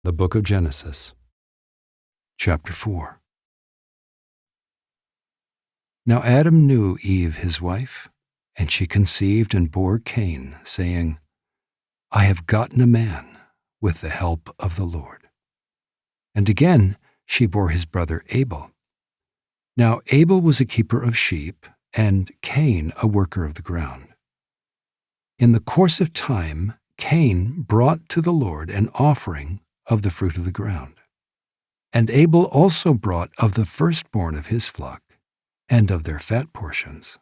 The Book of Genesis, chapter 4. Now Adam knew Eve his wife, and she conceived and bore Cain, saying, I have gotten a man with the help of the Lord. And again she bore his brother Abel. Now Abel was a keeper of sheep, and Cain a worker of the ground. In the course of time, Cain brought to the Lord an offering of the fruit of the ground. And Abel also brought of the firstborn of his flock, and of their fat portions.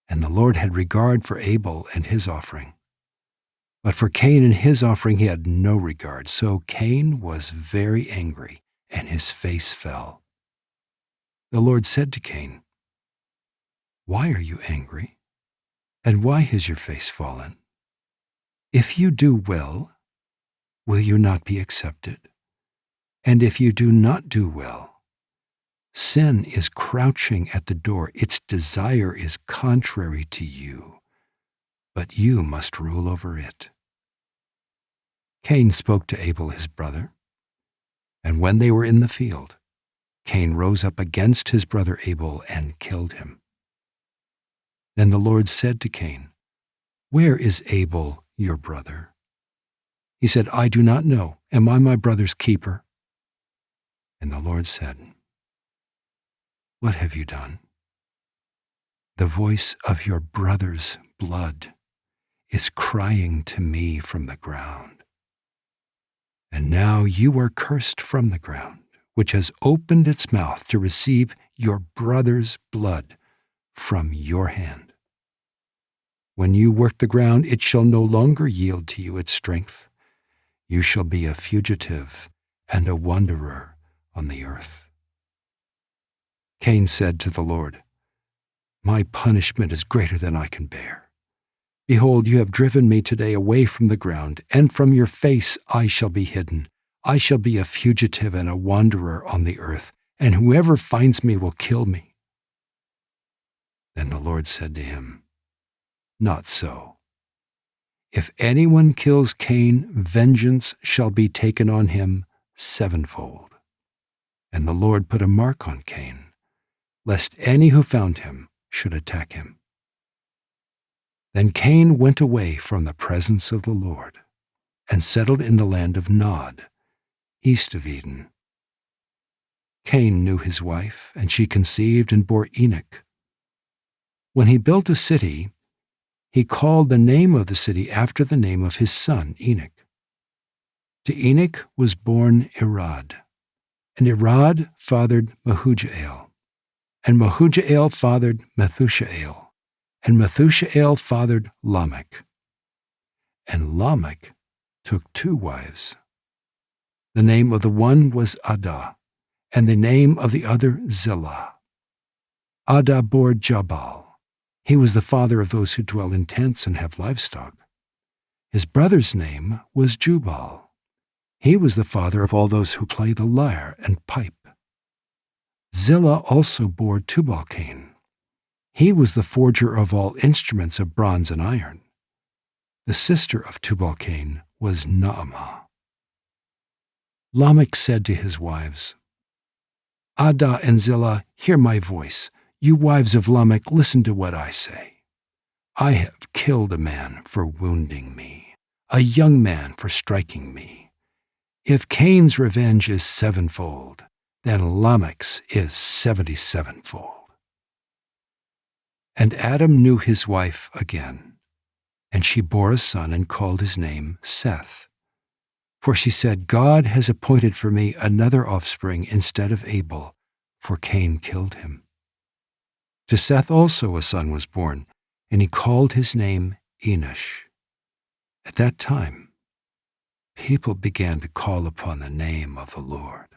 And the Lord had regard for Abel and his offering. But for Cain and his offering he had no regard. So Cain was very angry, and his face fell. The Lord said to Cain, Why are you angry? And why has your face fallen? If you do well, will you not be accepted? And if you do not do well, sin is crouching at the door. Its desire is contrary to you, but you must rule over it. Cain spoke to Abel his brother, and when they were in the field, Cain rose up against his brother Abel and killed him. Then the Lord said to Cain, Where is Abel, your brother? He said, I do not know. Am I my brother's keeper? And the Lord said, What have you done? The voice of your brother's blood is crying to me from the ground. And now you are cursed from the ground, which has opened its mouth to receive your brother's blood from your hand. When you work the ground, it shall no longer yield to you its strength. You shall be a fugitive and a wanderer on the earth. Cain said to the Lord, My punishment is greater than I can bear. Behold, you have driven me today away from the ground, and from your face I shall be hidden. I shall be a fugitive and a wanderer on the earth, and whoever finds me will kill me. Then the Lord said to him, Not so. If anyone kills Cain, vengeance shall be taken on him sevenfold. And the Lord put a mark on Cain, lest any who found him should attack him. Then Cain went away from the presence of the Lord, and settled in the land of Nod, east of Eden. Cain knew his wife, and she conceived and bore Enoch. When he built a city, he called the name of the city after the name of his son, Enoch. To Enoch was born Irad, and Irad fathered Mehujael, and Mehujael fathered Methushael, and Methushael fathered Lamech. And Lamech took 2 wives. The name of the one was Adah, and the name of the other Zillah. Adah bore Jabal. He was the father of those who dwell in tents and have livestock. His brother's name was Jubal. He was the father of all those who play the lyre and pipe. Zillah also bore Tubal-Cain. He was the forger of all instruments of bronze and iron. The sister of Tubal-Cain was Naamah. Lamech said to his wives, Adah and Zillah, hear my voice. You wives of Lamech, listen to what I say. I have killed a man for wounding me, a young man for striking me. If Cain's revenge is 7-fold, then Lamech's is 77-fold. And Adam knew his wife again, and she bore a son and called his name Seth. For she said, God has appointed for me another offspring instead of Abel, for Cain killed him. To Seth also a son was born, and he called his name Enosh. At that time, people began to call upon the name of the Lord.